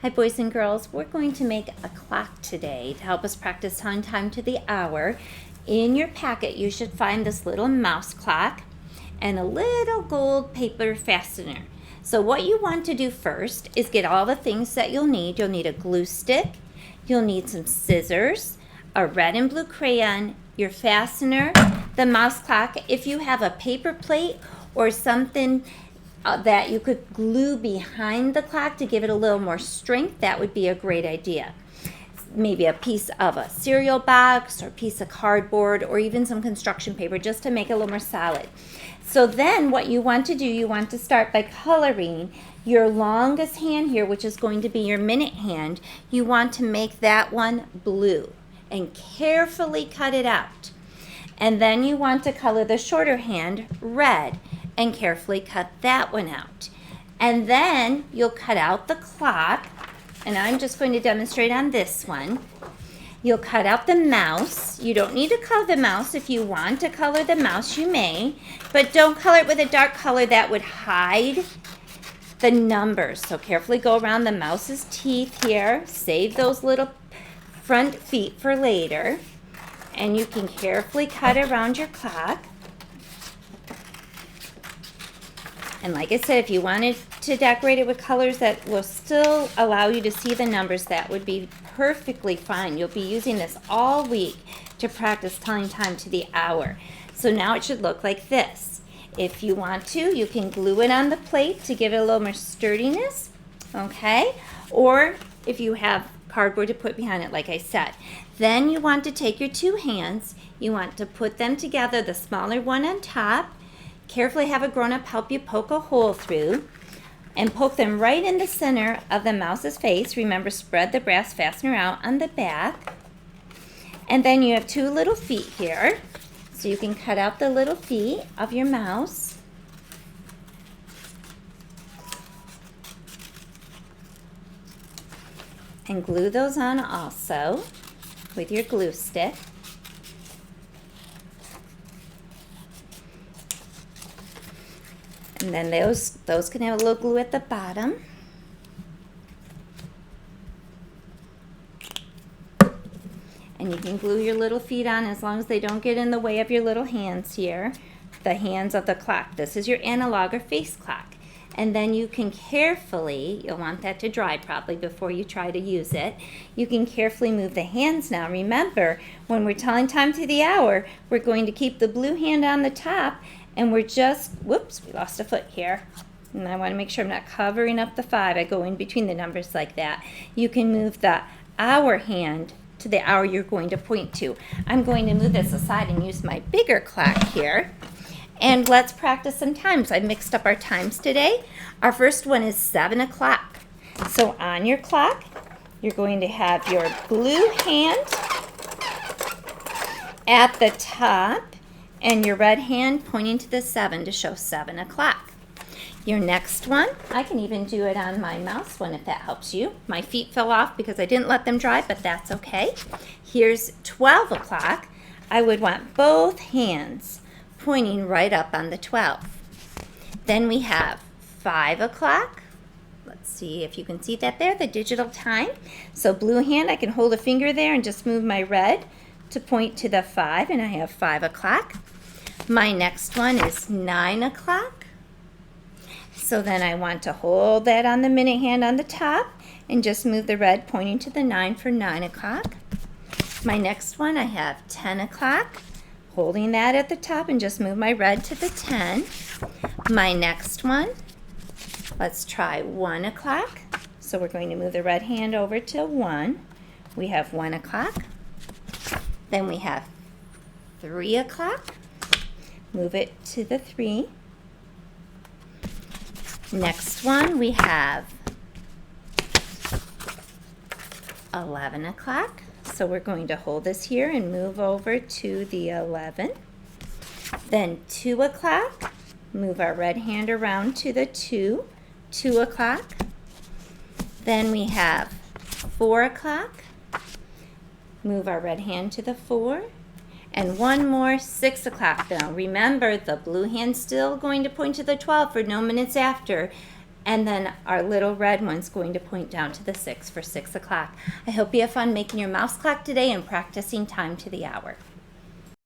Hi boys and girls, we're going to make a clock today to help us practice telling time to the hour. In your packet you should find this little mouse clock and a little gold paper fastener. So what you want to do first is get all the things that you'll need. You'll need a glue stick, you'll need some scissors, a red and blue crayon, your fastener, the mouse clock. If you have a paper plate or something that you could glue behind the clock to give it a little more strength, that would be a great idea. Maybe a piece of a cereal box or a piece of cardboard or even some construction paper just to make it a little more solid. So then what you want to do, you want to start by coloring your longest hand here, which is going to be your minute hand. You want to make that one blue and carefully cut it out. And then you want to color the shorter hand red and carefully cut that one out. And then you'll cut out the clock, and I'm just going to demonstrate on this one. You'll cut out the mouse. You don't need to color the mouse. If you want to color the mouse, you may, but don't color it with a dark color that would hide the numbers. So carefully go around the mouse's teeth here. Save those little front feet for later. And you can carefully cut around your clock. And like I said, if you wanted to decorate it with colors that will still allow you to see the numbers, that would be perfectly fine. You'll be using this all week to practice telling time to the hour. So now it should look like this. If you want to, you can glue it on the plate to give it a little more sturdiness, okay? Or if you have cardboard to put behind it, like I said. Then you want to take your two hands, you want to put them together, the smaller one on top. Carefully have a grown-up help you poke a hole through and poke them right in the center of the mouse's face. Remember, spread the brass fastener out on the back. And then you have two little feet here. So you can cut out the little feet of your mouse. And glue those on also with your glue stick. And then those can have a little glue at the bottom. And you can glue your little feet on as long as they don't get in the way of your little hands here, the hands of the clock. This is your analog or face clock. And then you can carefully, you'll want that to dry probably before you try to use it. You can carefully move the hands now. Remember, when we're telling time to the hour, we're going to keep the blue hand on the top. And we're just, whoops, we lost a foot here. And I want to make sure I'm not covering up the 5. I go in between the numbers like that. You can move the hour hand to the hour you're going to point to. I'm going to move this aside and use my bigger clock here. And let's practice some times. I mixed up our times today. Our first one is 7 o'clock. So on your clock, you're going to have your blue hand at the top, and your red hand pointing to the 7 to show 7 o'clock. Your next one, I can even do it on my mouse one if that helps you. My feet fell off because I didn't let them dry, but that's okay. Here's 12 o'clock. I would want both hands pointing right up on the 12. Then we have 5 o'clock. Let's see if you can see that there, the digital time. So blue hand, I can hold a finger there and just move my red to point to the 5, and I have 5 o'clock. My next one is 9 o'clock. So then I want to hold that on the minute hand on the top and just move the red pointing to the 9 for 9 o'clock. My next one, I have 10 o'clock. Holding that at the top and just move my red to the 10. My next one, let's try 1 o'clock. So we're going to move the red hand over to 1. We have 1 o'clock. Then we have 3 o'clock. Move it to the 3. Next one we have 11 o'clock. So we're going to hold this here and move over to the 11. Then 2 o'clock. Move our red hand around to the 2. 2 o'clock. Then we have 4 o'clock. Move our red hand to the 4. And one more, 6 o'clock. Now remember, the blue hand's still going to point to the 12 for no minutes after. And then our little red one's going to point down to the 6 for 6 o'clock. I hope you have fun making your mouse clock today and practicing time to the hour.